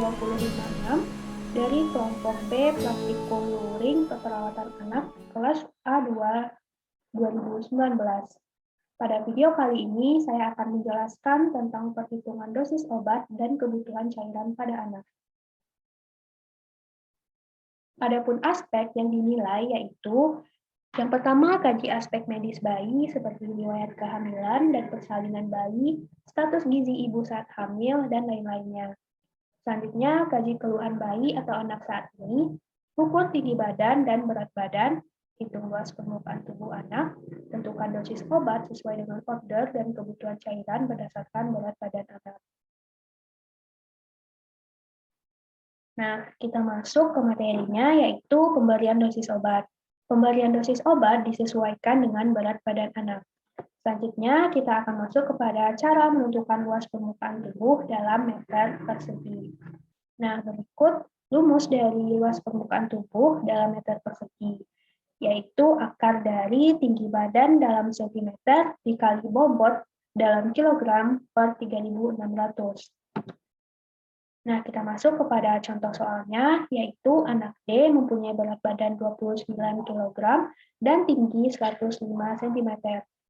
2056 dari kelompok B Plastik Luring Keperawatan Anak kelas A2 2019. Pada video kali ini saya akan menjelaskan tentang perhitungan dosis obat dan kebutuhan cairan pada anak. Adapun aspek yang dinilai yaitu yang pertama, kaji aspek medis bayi seperti riwayat kehamilan dan persalinan bayi, status gizi ibu saat hamil, dan lain-lainnya. Selanjutnya, kaji keluhan bayi atau anak saat ini, ukur tinggi badan dan berat badan, hitung luas permukaan tubuh anak, tentukan dosis obat sesuai dengan order dan kebutuhan cairan berdasarkan berat badan anak. Nah, kita masuk ke materinya, yaitu pemberian dosis obat. Pemberian dosis obat disesuaikan dengan berat badan anak. Selanjutnya, kita akan masuk kepada cara menentukan luas permukaan tubuh dalam meter persegi. Nah, berikut rumus dari luas permukaan tubuh dalam meter persegi, yaitu akar dari tinggi badan dalam sentimeter dikali bobot dalam kilogram per 3.600. Nah, kita masuk kepada contoh soalnya, yaitu anak D mempunyai berat badan 29 kg dan tinggi 105 cm.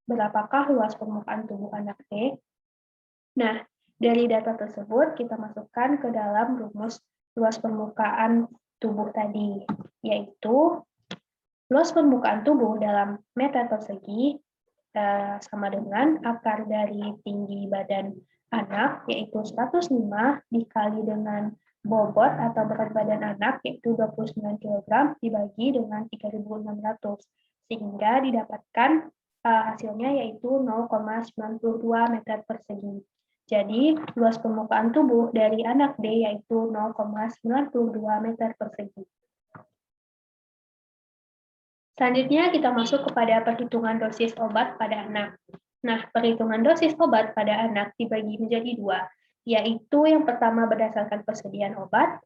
Berapakah luas permukaan tubuh anak D? Nah, dari data tersebut kita masukkan ke dalam rumus luas permukaan tubuh tadi, yaitu luas permukaan tubuh dalam meter persegi sama dengan akar dari tinggi badan anak, yaitu 105 dikali dengan bobot atau berat badan anak, yaitu 29 kg, dibagi dengan 3.600, sehingga didapatkan hasilnya yaitu 0,92 meter persegi. Jadi, luas permukaan tubuh dari anak D yaitu 0,92 meter persegi. Selanjutnya, kita masuk kepada perhitungan dosis obat pada anak. Nah, perhitungan dosis obat pada anak dibagi menjadi dua, yaitu yang pertama berdasarkan persediaan obat,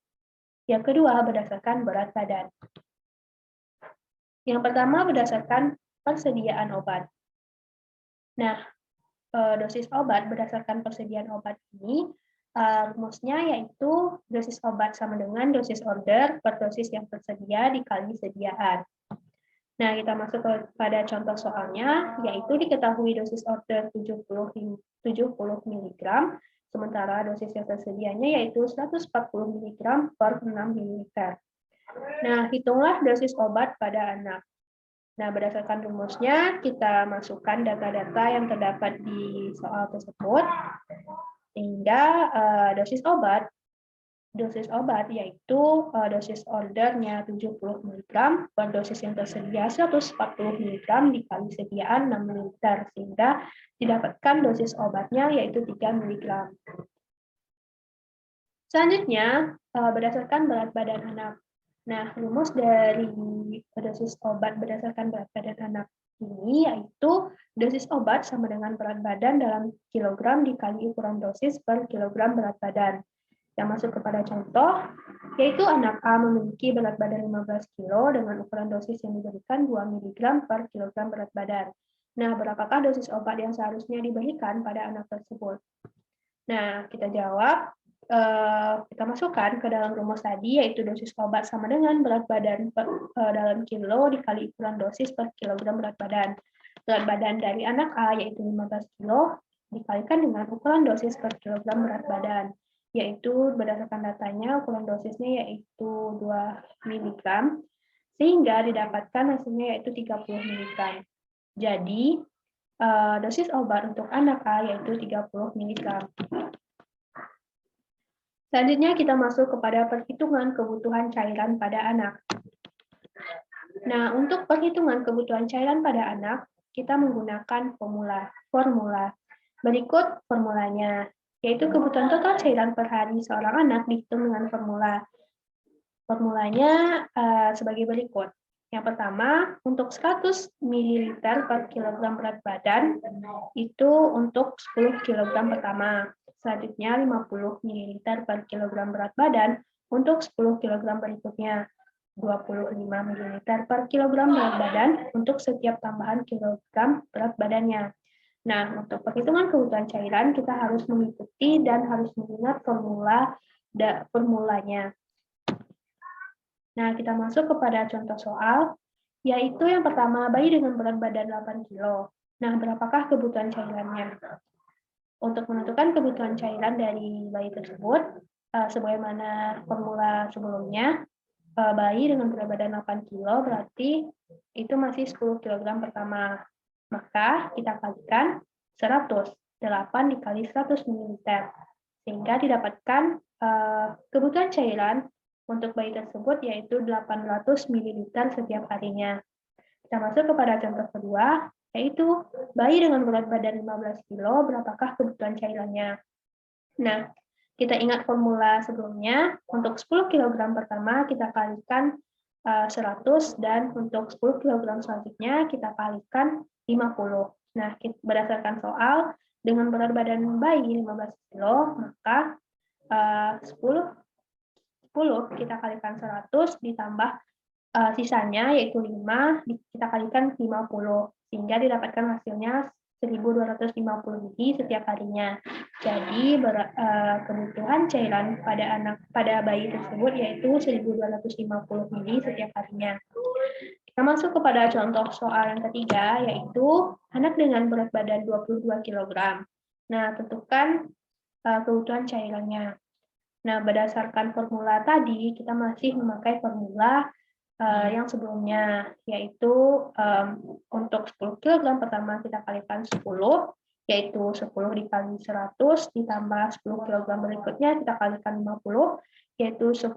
yang kedua berdasarkan berat badan. Yang pertama berdasarkan persediaan obat. Nah, dosis obat berdasarkan persediaan obat ini, rumusnya yaitu dosis obat sama dengan dosis order per dosis yang tersedia dikali sediaan. Nah, kita masuk pada contoh soalnya, yaitu diketahui dosis order 70 mg, sementara dosis yang tersedianya yaitu 140 mg per 6 ml. Nah, hitunglah dosis obat pada anak. Nah, berdasarkan rumusnya, kita masukkan data-data yang terdapat di soal tersebut, sehingga dosis obat yaitu dosis ordernya 70 mg per dosis yang tersedia 140 mg dikali sediaan 6 ml, sehingga didapatkan dosis obatnya yaitu 3 mg. Selanjutnya, berdasarkan berat badan anak. Nah, rumus dari dosis obat berdasarkan berat badan anak ini yaitu dosis obat sama dengan berat badan dalam kilogram dikali ukuran dosis per kilogram berat badan. Yang masuk kepada contoh, yaitu anak A memiliki berat badan 15 kg dengan ukuran dosis yang diberikan 2 mg per kilogram berat badan. Nah, berapakah dosis obat yang seharusnya diberikan pada anak tersebut? Nah, kita jawab, kita masukkan ke dalam rumus tadi, yaitu dosis obat sama dengan berat badan dalam kilo dikali ukuran dosis per kilogram berat badan. Berat badan dari anak A yaitu 15 kg dikalikan dengan ukuran dosis per kilogram berat badan, yaitu berdasarkan datanya ukuran dosisnya yaitu 2 mg, sehingga didapatkan hasilnya yaitu 30 mg. Jadi, dosis obat untuk anak A yaitu 30 mg. Selanjutnya kita masuk kepada perhitungan kebutuhan cairan pada anak. Nah, untuk perhitungan kebutuhan cairan pada anak, kita menggunakan formula. Berikut formulanya, yaitu kebutuhan total cairan per hari seorang anak dihitung dengan formula. Formulanya sebagai berikut. Yang pertama, untuk 100 ml per kilogram berat badan, itu untuk 10 kg pertama. Selanjutnya 50 ml per kilogram berat badan untuk 10 kg berikutnya. 25 ml per kilogram berat badan untuk setiap tambahan kilogram berat badannya. Nah, untuk perhitungan kebutuhan cairan, kita harus mengikuti dan harus mengingat formulanya. Nah, kita masuk kepada contoh soal, yaitu yang pertama, bayi dengan berat badan 8 kilo. Nah, berapakah kebutuhan cairannya? Untuk menentukan kebutuhan cairan dari bayi tersebut, sebagaimana formula sebelumnya, bayi dengan berat badan 8 kilo berarti itu masih 10 kg pertama. Maka kita kalikan 100, 8 dikali 100 ml. Sehingga didapatkan kebutuhan cairan untuk bayi tersebut yaitu 800 ml setiap harinya. Kita masuk kepada contoh kedua, yaitu bayi dengan berat badan 15 kilo, berapakah kebutuhan cairannya? Nah, kita ingat formula sebelumnya, untuk 10 kg pertama kita kalikan 100 dan untuk 10 kg selanjutnya kita kalikan 50. Nah, berdasarkan soal, dengan berat badan bayi 15 kilo, maka 10 kita kalikan 100 ditambah sisanya yaitu 5 kita kalikan 50 sehingga didapatkan hasilnya 1.250 ml setiap harinya. Jadi kebutuhan cairan pada bayi tersebut yaitu 1.250 ml setiap harinya. Kita masuk kepada contoh soal yang ketiga yaitu anak dengan berat badan 22 kg. Nah, tentukan kebutuhan cairannya. Nah, berdasarkan formula tadi kita masih memakai formula yang sebelumnya, yaitu untuk 10 kg pertama kita kalikan 10, yaitu 10 dikali 100 ditambah 10 kg berikutnya kita kalikan 50, yaitu 10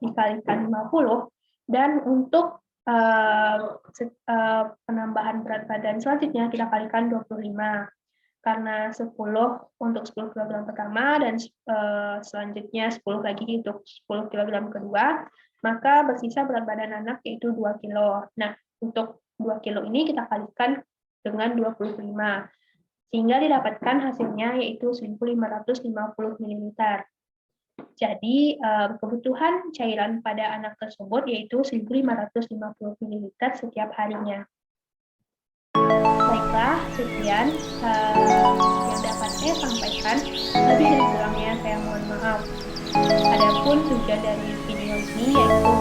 dikalikan 50, dan untuk penambahan berat badan selanjutnya kita kalikan 25. Karena 10 untuk 10 kg pertama dan selanjutnya 10 lagi untuk 10 kg kedua, maka bersisa berat badan anak yaitu 2 kilo. Nah, untuk 2 kilo ini kita kalikan dengan 25, sehingga didapatkan hasilnya yaitu 1.550 ml. Jadi, kebutuhan cairan pada anak tersebut yaitu 1.550 ml setiap harinya. Baiklah, sekian yang dapat saya sampaikan. Lebih dari kurangnya saya mohon maaf. Adapun tujuan dari video ini yaitu